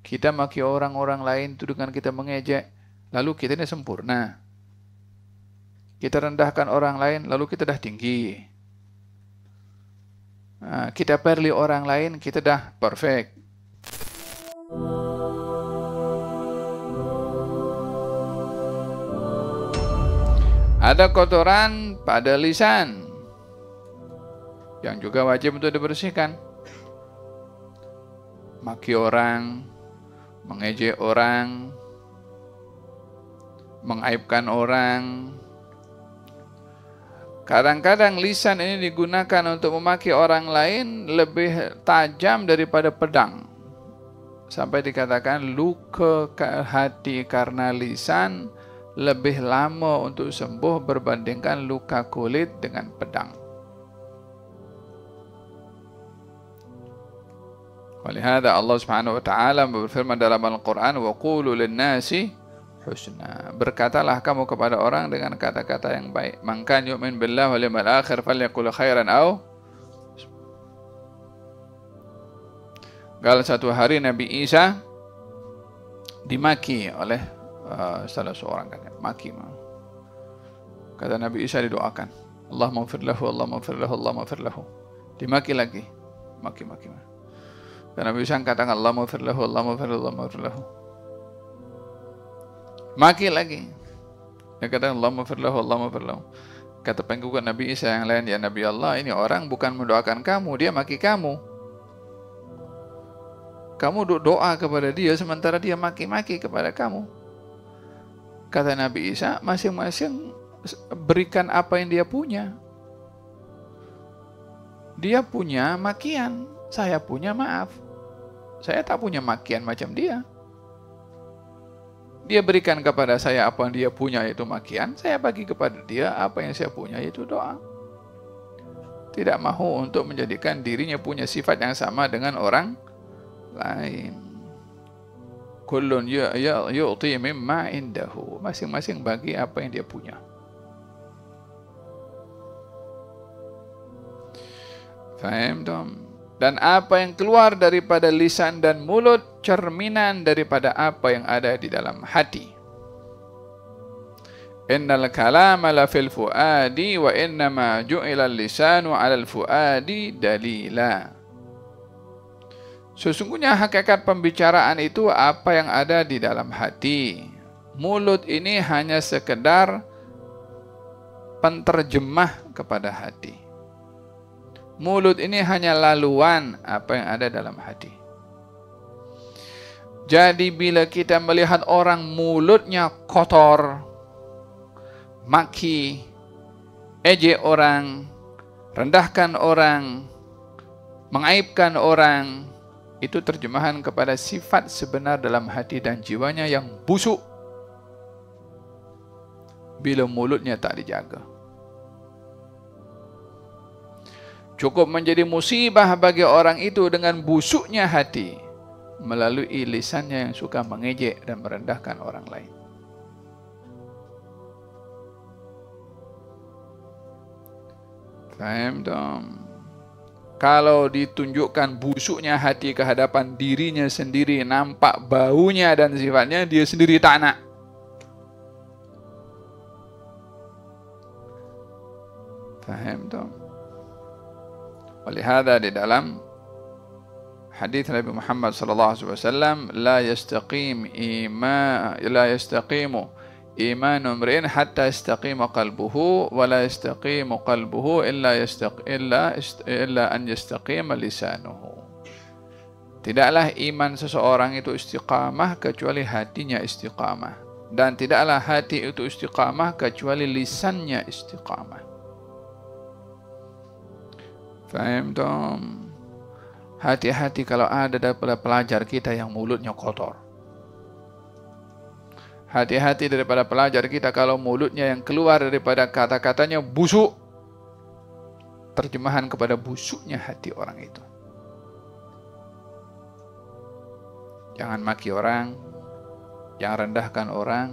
Kita maki orang-orang lain itu dengan kita mengejek, lalu kita ini sempurna. Kita rendahkan orang lain, lalu kita dah tinggi. Kita perli orang lain, kita dah perfect. Ada kotoran pada lisan yang juga wajib untuk dibersihkan. Maki orang, mengejek orang, mengaibkan orang. Kadang-kadang lisan ini digunakan untuk memaki orang lain lebih tajam daripada pedang. Sampai dikatakan luka hati karena lisan lebih lama untuk sembuh berbandingkan luka kulit dengan pedang. Walihada Allah Subhanahu wa taala berfirman dalam Al-Qur'an, wa qulu lin-nasi husna. Berkatalah kamu kepada orang dengan kata-kata yang baik. Man kan yu'min billahi wal yawmil akhir falyaqul khairan aw. Gal satu hari Nabi Isa dimaki oleh salah seorang, maki. Kata Nabi Isa didoakan, Allahumma ighfir lahu, Allahumma ighfir lahu, Allahumma ighfir lahu. Dimaki lagi, maki. Dan Nabi Isa katakan Allahumma ighfir lahu, Allahumma ighfir lahu, Allahumma ighfir lahu. Maki lagi. Dia kata Allahumma ighfir lahu, Allahumma ighfir lahu. Kata pengikut Nabi Isa yang lain, ya Nabi Allah, ini orang bukan mendoakan kamu, dia maki kamu. Kamu doa kepada dia sementara dia maki-maki kepada kamu. Kata Nabi Isa, masing-masing berikan apa yang dia punya. Dia punya makian, saya punya maaf. Saya tak punya makian macam dia. Dia berikan kepada saya apa yang dia punya, yaitu makian. Saya bagi kepada dia apa yang saya punya, yaitu doa. Tidak mahu untuk menjadikan dirinya punya sifat yang sama dengan orang lain. Kullun yu'ti mimma indahu. Masing-masing bagi apa yang dia punya. Faham dong? Dan apa yang keluar daripada lisan dan mulut cerminan daripada apa yang ada di dalam hati. Innal kalama la fil fuadi wa innama ju'ila al-lisanu 'ala al-fuadi dalila. Sesungguhnya hakikat pembicaraan itu apa yang ada di dalam hati. Mulut ini hanya sekedar penterjemah kepada hati. Mulut ini hanya laluan apa yang ada dalam hati. Jadi bila kita melihat orang mulutnya kotor, maki, ejek orang, rendahkan orang, mengaibkan orang, itu terjemahan kepada sifat sebenar dalam hati dan jiwanya yang busuk bila mulutnya tak dijaga. Cukup menjadi musibah bagi orang itu dengan busuknya hati melalui lisannya yang suka mengejek dan merendahkan orang lain. Faham dong? Kalau ditunjukkan busuknya hati ke hadapan dirinya sendiri, nampak baunya dan sifatnya, dia sendiri tak nak. Faham dong? Oleh hada di dalam hadis Nabi Muhammad sallallahu alaihi wasallam, la yastaqimu imanu imri'in hatta yastaqima qalbuhu wa la yastaqimu qalbuhu illa an yastaqima lisanuhu. Tidaklah iman seseorang itu istiqamah kecuali hatinya istiqamah, dan tidaklah hati itu istiqamah kecuali lisannya istiqamah. Faham dong? Hati-hati kalau ada daripada pelajar kita yang mulutnya kotor. Hati-hati daripada pelajar kita kalau mulutnya yang keluar daripada kata-katanya busuk. Terjemahan kepada busuknya hati orang itu. Jangan maki orang, jangan rendahkan orang.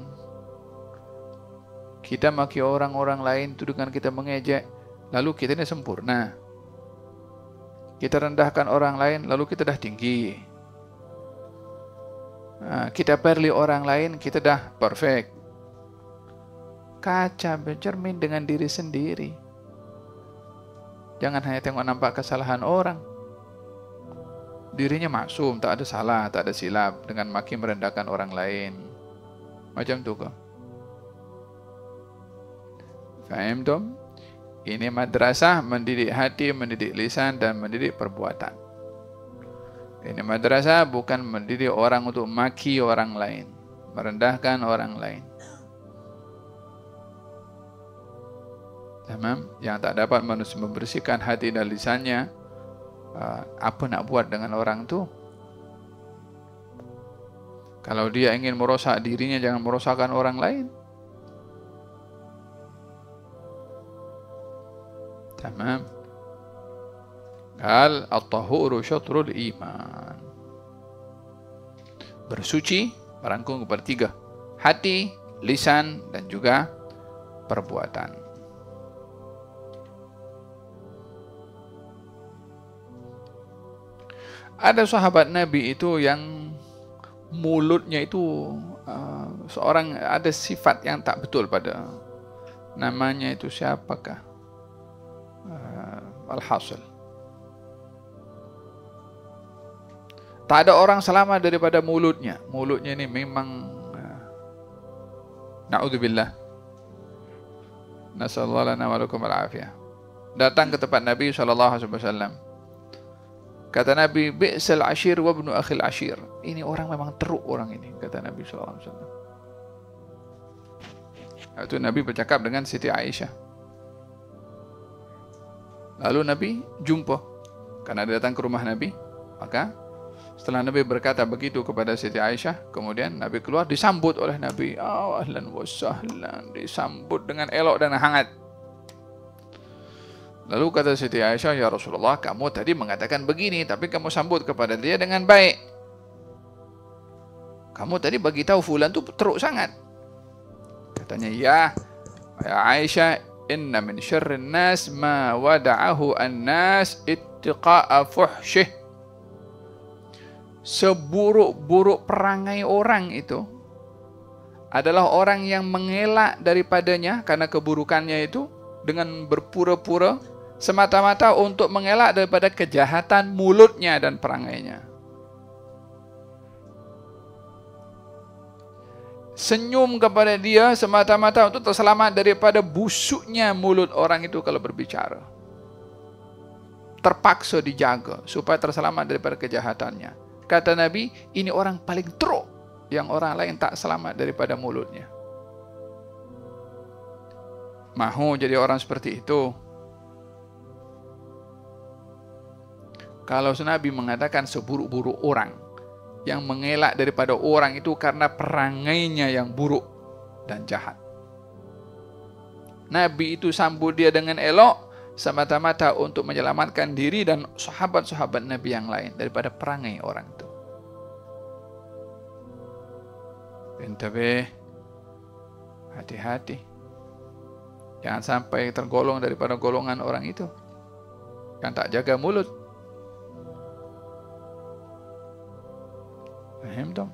Kita maki orang-orang lain itu dengan kita mengejek, lalu kita ini sempurna. Kita rendahkan orang lain, lalu kita dah tinggi. Kita perli orang lain, kita dah perfect. Kaca bercermin dengan diri sendiri. Jangan hanya tengok nampak kesalahan orang. Dirinya maksum, tak ada salah, tak ada silap, dengan makin merendahkan orang lain. Macam tu ke? Faham tom? Ini madrasah mendidik hati, mendidik lisan, dan mendidik perbuatan. Ini madrasah bukan mendidik orang untuk maki orang lain, merendahkan orang lain. Tamam? Yang tak dapat manusia membersihkan hati dan lisannya, apa nak buat dengan orang tu? Kalau dia ingin merosak dirinya, jangan merosakkan orang lain. Tamam. Qal at-tahuru syatrul iman. Bersuci merangkum kepada 3. Hati, lisan, dan juga perbuatan. Ada sahabat Nabi itu yang mulutnya itu seorang ada sifat yang tak betul pada. Namanya itu siapakah? Alhasil. Tak ada orang selamat daripada mulutnya. Mulutnya ini memang na'udzubillah. Nasallallahu lana wa lakum al-afiyah. Datang ke tempat Nabi SAW. Kata Nabi, bi'sal ashir wa ibnu akhil ashir. Ini orang memang teruk orang ini, kata Nabi SAW. Itu Nabi bercakap dengan Siti Aisyah. Lalu Nabi jumpa, karena dia datang ke rumah Nabi. Maka setelah Nabi berkata begitu kepada Siti Aisyah, kemudian Nabi keluar, disambut oleh Nabi. Oh, ahlan wa sahlan, disambut dengan elok dan hangat. Lalu kata Siti Aisyah, ya Rasulullah, kamu tadi mengatakan begini, tapi kamu sambut kepada dia dengan baik. Kamu tadi bagi tahu fulan tu teruk sangat. Katanya, ya Aisyah, inna min syarrin nas ma wada'ahu an-nas ittiqa'a fuhsyih. Seburuk-buruk perangai orang itu adalah orang yang mengelak daripadanya karena keburukannya itu dengan berpura-pura semata-mata untuk mengelak daripada kejahatan mulutnya dan perangainya. Senyum kepada dia semata-mata untuk terselamat daripada busuknya mulut orang itu kalau berbicara. Terpaksa dijaga supaya terselamat daripada kejahatannya. Kata Nabi, ini orang paling teruk yang orang lain tak selamat daripada mulutnya. Mahu jadi orang seperti itu? Kalau Nabi mengatakan seburuk-buruk orang yang mengelak daripada orang itu karena perangainya yang buruk dan jahat. Nabi itu sambut dia dengan elok semata-mata untuk menyelamatkan diri dan sahabat-sahabat Nabi yang lain daripada perangai orang itu. Intabih, hati-hati. Jangan sampai tergolong daripada golongan orang itu yang tak jaga mulut. Faham tak?